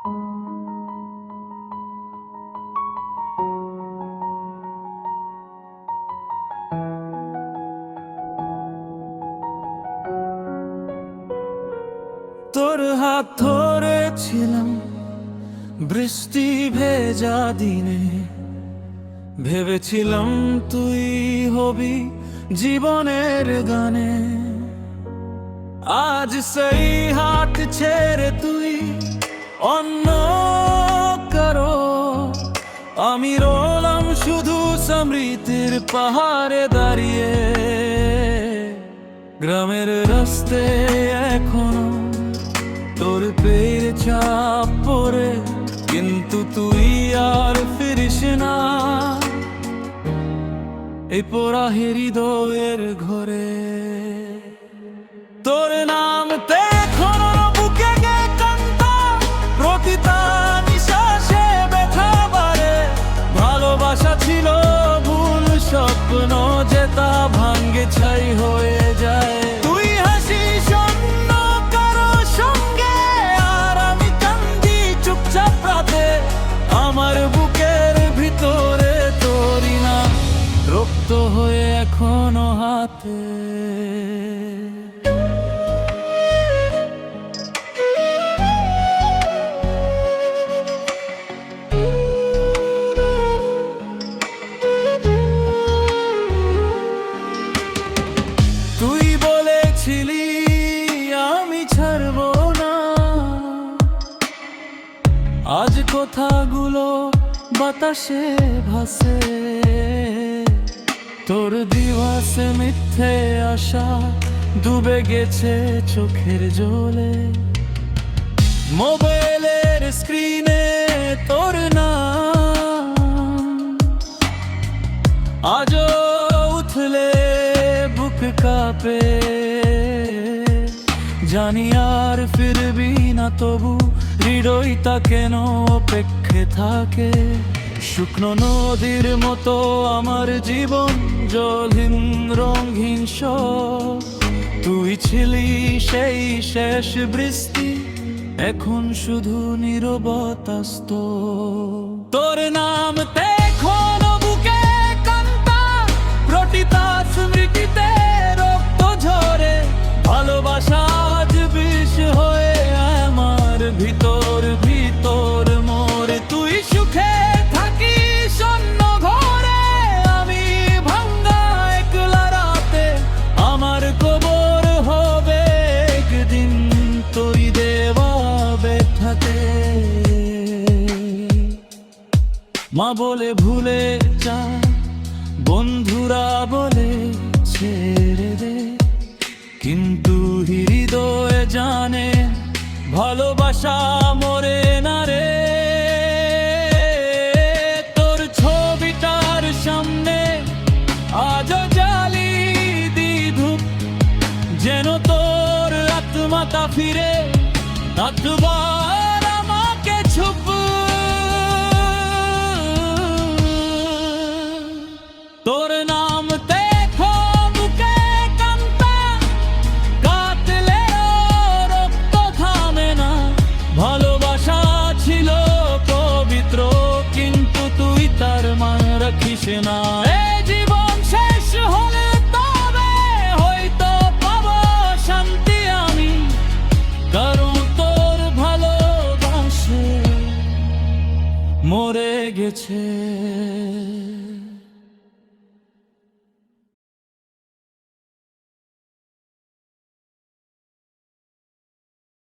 তোর হাত ধরেছিলাম বৃষ্টি ভেজা দিনে, ভেবেছিলাম তুই হবি জীবনের গানে। আজ সেই হাত ছেড়ে তুই অন্য কারো, আমি রোলাম শুধু স্মৃতির পাহাড়ে দাঁড়িয়ে। গ্রামের রাস্তে এখনো তোর পেয়ের ছাপ পড়ে, কিন্তু তুই আর ফিরিস না এই পোড়া হৃদয়ের ঘরে। তোর নামতে এখনো বুকে গে কান্তা, প্রতিটা নিঃশ্বাসে ব্যথা বাড়ে। ভালোবাসা ছিল ভুল স্বপ্ন, যেটা ভাঙ্গে ছাই হয়ে যায়। তুই হাসিস অন্য কারো সঙ্গে, আর আমি কান্দি চুপচাপ রাতে। আমার বুকের ভিতরে তোরই না রক্ত হয়ে এখনো হাতে। তুই বলেছিলি আমি ছাড়বো না, আজ কথাগুলো বাতাসে ভাসে। তোর দিবসে মিথ্যে আশা ডুবে গেছে চোখের জলে। মোবাইলের স্ক্রিনে তোর নাম আজও উঠলে বুক কাঁপে। জানি আর ফিরবি না, তবু হৃদয়টা কেন অপেক্ষে থাকে। শুকনো নদীর মতো আমার জীবন জলহীন রঙহীন সব। তুই ছিলি সেই শেষ বৃষ্টি, এখন শুধু নীরবতাস্ত। তোর নামতে এখনো বুকে কান্তা, প্রতিটা স্মৃতিতে রক্ত ঝরে। ভালোবাসা আজ বিষ হয়ে আমার ভিতর ভিতর মরে। তুই সুখে থাকিস অন্য ঘরে, আমি ভাঙ্গা একলা রাতে। আমার কবর হবে একদিন তোর দেওয়া ব্যথাতে। মা বলে ভুলে যা, বন্ধুরা বলে ছেড়ে দে, কিন্তু হৃদয় জানে ভালোবাসা মরে না রে। তোর ছবিটার সামনে আজও জ্বালি দি ধূপ, যেন তোর আত্মাটা ফিরে একবার আমাকে ছুপ। তোর নামতে বুকে কান্তা, কাটলে রক্ত থামে না। ভালোবাসা ছিল পবিত্র, কিন্তু তুই তার মান রাখিস না। এই জীবন শেষ হলে তবে হয়তো পাবো শান্তি আমি, কারণ তোর ভালোবাসে মরে গেছে।